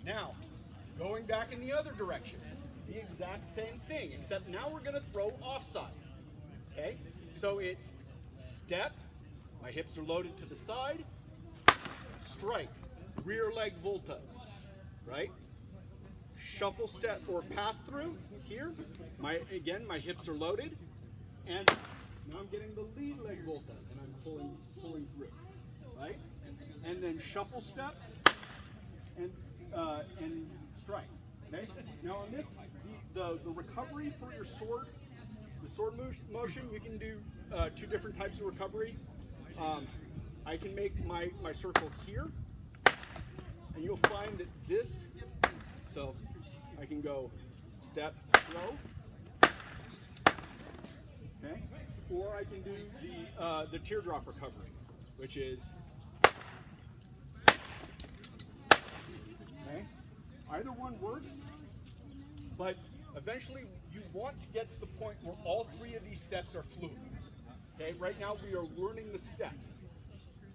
Now, going back in the other direction, the exact same thing, except now we're gonna throw offsides, okay? So it's step, my hips are loaded to the side, strike, rear leg volta, right? Shuffle step or pass through here. Again, my hips are loaded, and now I'm getting the lead leg volta, and I'm pulling through, right? And then shuffle step and strike. Okay. Now on this, the recovery for your sword, the sword motion, you can do two different types of recovery. I can make my circle here, and you'll find that this, so I can go step, throw, okay, or I can do the teardrop recovery, which is, okay, either one works, but eventually you want to get to the point where all three of these steps are fluid. Okay, right now we are learning the steps,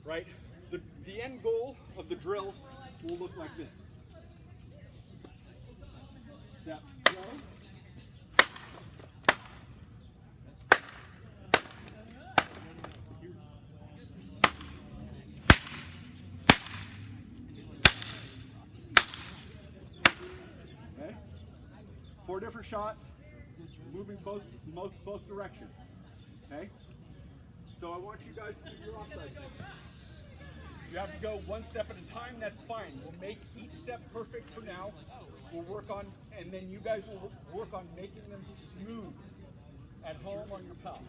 right? The end goal of the drill will look like this. Step, throw. Okay, 4 different shots, moving both directions. Okay, so I want you guys to do your offside. You have to go one step at a time, that's fine. We'll make each step perfect for now. We'll work on, and then you guys will work on making them smooth at home on your Pell.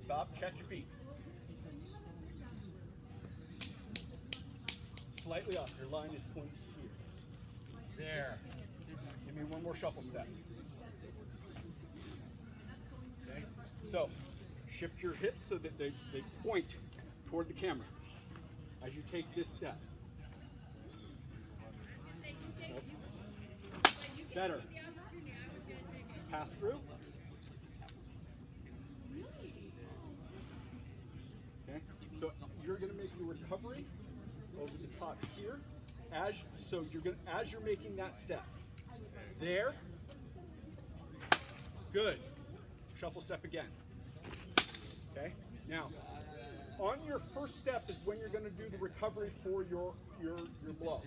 Stop, check your feet. Slightly off, your line is pointed here. There. Give me one more shuffle step. Okay, so shift your hips so that they point toward the camera as you take this step. Nope. Better. Pass through. Okay, so you're going to make your recovery over the top here. As you're making that step. There. Good. Shuffle step again. Okay. Now, on your first step is when you're going to do the recovery for your blow.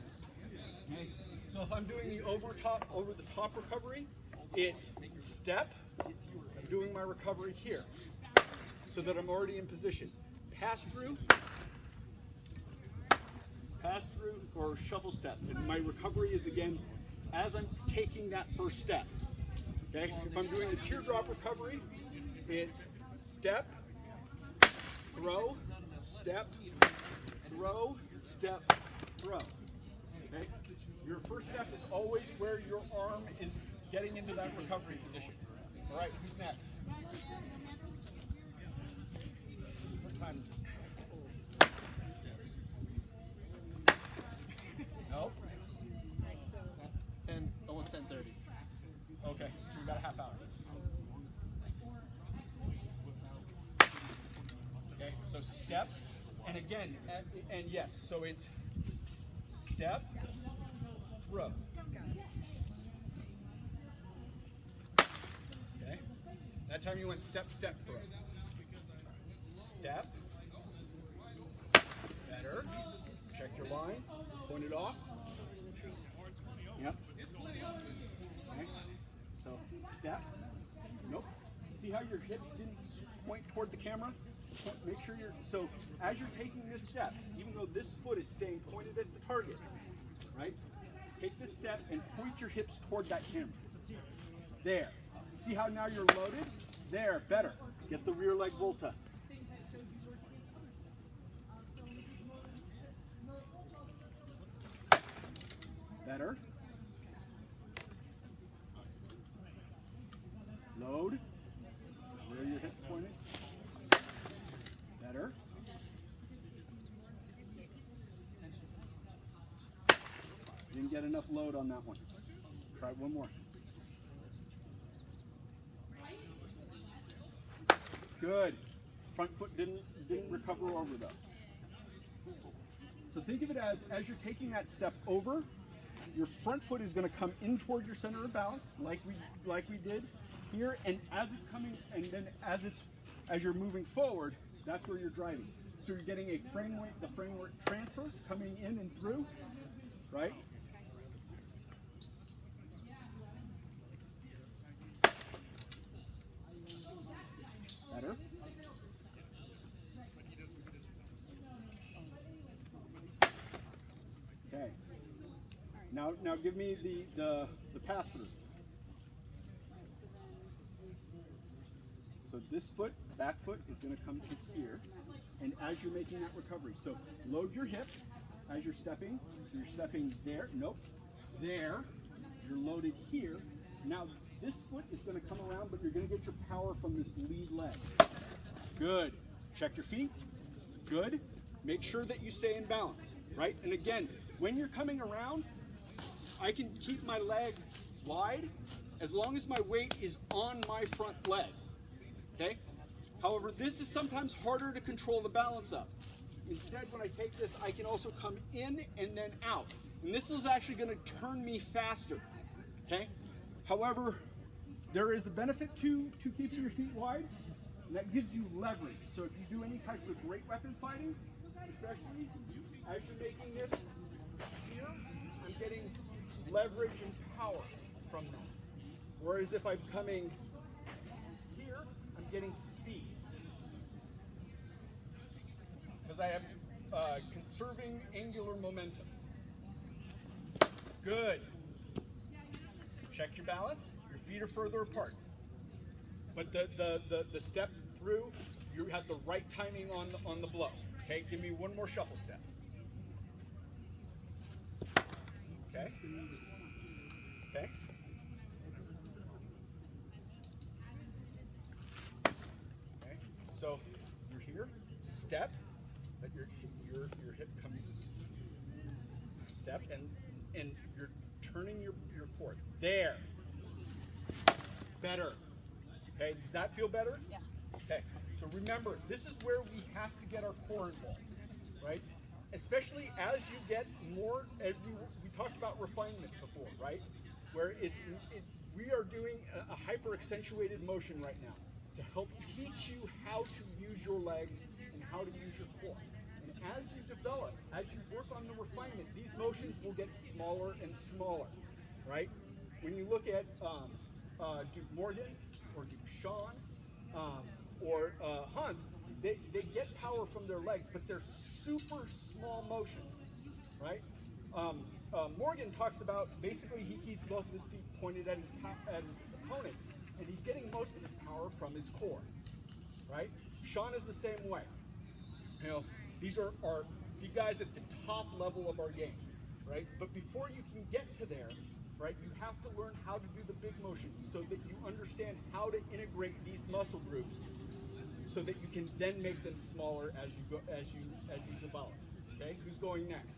Okay. So if I'm doing the over the top recovery, it's step. I'm doing my recovery here, so that I'm already in position. Pass through, or shuffle step, and my recovery is again as I'm taking that first step. Okay. If I'm doing the teardrop recovery, it's step, throw, step, throw, step, throw. Okay? Your first step is always where your arm is getting into that recovery position. All right, who's next? What time is it? No? 10, almost 10:30. Okay, so we got a half hour. Okay, so step, and again, and yes, so it's step, throw. Okay, that time you went step, step, throw. Step, better, check your line, point it off. Yep. Okay, so step, nope. See how your hips didn't point toward the camera? Make sure so as you're taking this step, even though this foot is staying pointed at the target, right? Take this step and point your hips toward that camera. There. See how now you're loaded? There, better. Get the rear leg volta. Better. Load. Where are your hips pointed? Better. Didn't get enough load on that one. Try one more. Good. Front foot didn't recover over though. So think of it as you're taking that step over, your front foot is going to come in toward your center of balance, like we did here, and as it's coming, and then as you're moving forward, that's where you're driving. So you're getting a framework transfer coming in and through, right? Better. Okay. Now give me the pass through. So this foot, back foot, is going to come to here, and as you're making that recovery, so load your hip as you're stepping. So you're stepping there, nope, there. You're loaded here. Now this foot is going to come around, but you're going to get your power from this lead leg. Good. Check your feet. Good. Make sure that you stay in balance, right? And again, when you're coming around, I can keep my leg wide as long as my weight is on my front leg. Okay? However, this is sometimes harder to control the balance of. Instead, when I take this, I can also come in and then out. And this is actually going to turn me faster. Okay? However, there is a benefit to keeping your feet wide, and that gives you leverage. So if you do any type of great weapon fighting, especially as you're making this here, I'm getting leverage and power from that. Whereas if I'm coming here, I'm getting speed. Because I am conserving angular momentum. Good. Check your balance. Your feet are further apart. But the step through, you have the right timing on the blow. Okay, give me one more shuffle step. Okay. Okay. Okay. So you're here, step, but your hip comes, step, and you're turning your core. There. Better. Okay, does that feel better? Yeah. Okay, so remember, this is where we have to get our core involved, right? Especially as you get more, as we talked about refinement before, right? Where we are doing a hyper accentuated motion right now to help teach you how to use your legs and how to use your core. And as you develop, as you work on the refinement, these motions will get smaller and smaller, right? When you look at Duke Morgan or Duke Sean or Hans, they get power from their legs, but they're super small motions, right? Morgan talks about, basically he keeps both of his feet pointed at his opponent, and he's getting most of his power from his core, right? Sean is the same way. You know, these are the guys at the top level of our game, right? But before you can get to there, right, you have to learn how to do the big motions so that you understand how to integrate these muscle groups so that you can then make them smaller as you develop. Okay, who's going next?